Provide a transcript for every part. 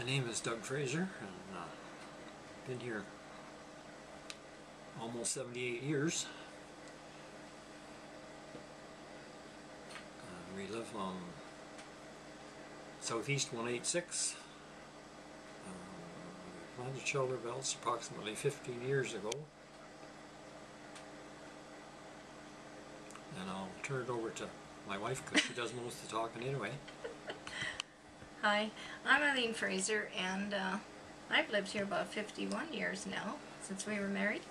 My name is Doug Fraser, and been here almost 78 years. We live on Southeast 186. We planted shoulder belts approximately 15 years ago. And I'll turn it over to my wife because she does most of the talking anyway. Hi, I'm Arlene Fraser, and I've lived here about 51 years now, since we were married.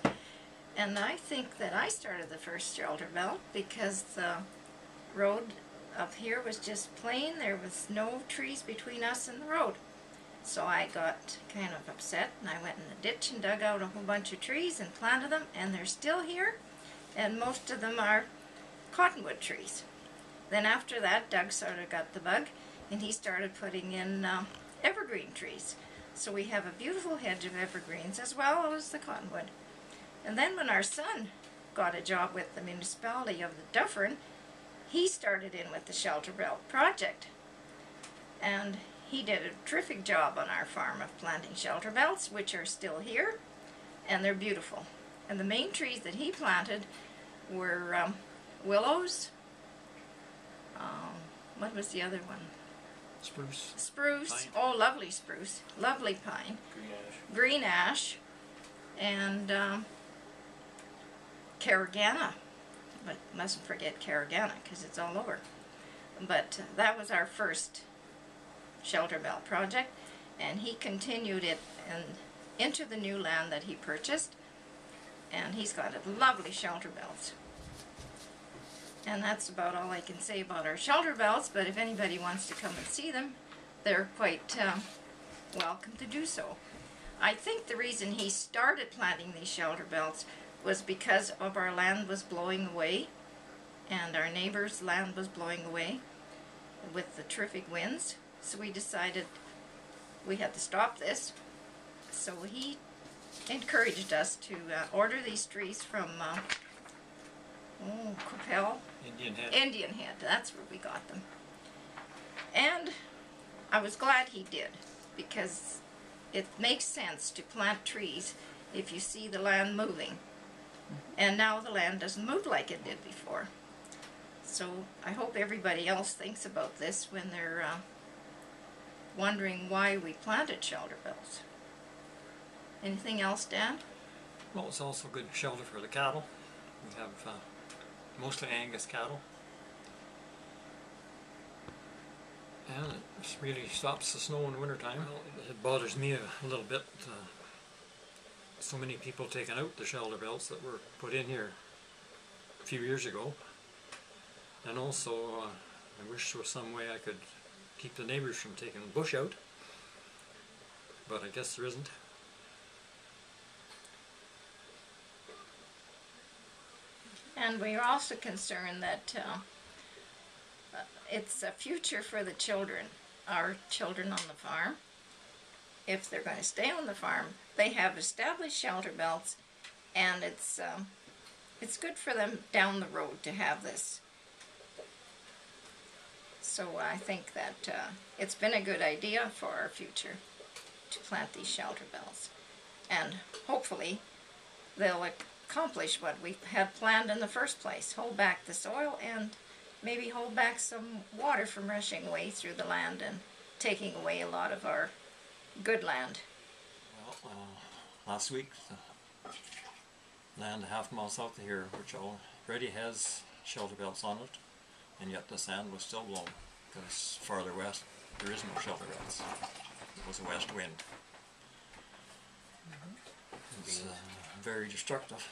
And I think that I started the first shoulder belt because the road up here was just plain. There was no trees between us and the road. So I got kind of upset, and I went in the ditch and dug out a whole bunch of trees and planted them, and they're still here. And most of them are cottonwood trees. Then after that, Doug sort of got the bug, and he started putting in evergreen trees. So we have a beautiful hedge of evergreens as well as the cottonwood. And then when our son got a job with the municipality of the Dufferin, he started in with the Shelter Belt project. And he did a terrific job on our farm of planting shelter belts, which are still here, and they're beautiful. And the main trees that he planted were willows. What was the other one? Spruce. Spruce. Pine. Oh, lovely spruce. Lovely pine. Green ash. Green ash. And Caragana. But mustn't forget Caragana because it's all over. But that was our first shelter belt project, and he continued it into the new land that he purchased, and he's got lovely shelter belts. And that's about all I can say about our shelter belts, but if anybody wants to come and see them, they're quite welcome to do so. I think the reason he started planting these shelter belts was because of our land was blowing away, and our neighbor's land was blowing away with the terrific winds. So we decided we had to stop this. So he encouraged us to order these trees from Coppell. Indian Head, that's where we got them. And I was glad he did, because it makes sense to plant trees if you see the land moving. And now the land doesn't move like it did before. So I hope everybody else thinks about this when they're wondering why we planted shelter belts. Anything else, Dan? Well, it's also good shelter for the cattle. We have mostly Angus cattle. And it really stops the snow in the wintertime. Well, it bothers me a little bit. So many people taking out the shelter belts that were put in here a few years ago. And also, I wish there was some way I could keep the neighbors from taking the bush out. But I guess there isn't. And we are also concerned that it's a future for the children, our children on the farm. If they're going to stay on the farm, they have established shelter belts, and it's good for them down the road to have this. So I think that it's been a good idea for our future to plant these shelter belts, and hopefully they'll accomplish what we had planned in the first place: hold back the soil and maybe hold back some water from rushing away through the land and taking away a lot of our good land. Well, last week, the land a half mile south of here, which already has shelter belts on it, and yet the sand was still blowing, because farther west there is no shelter belts. It was a west wind. It's very destructive.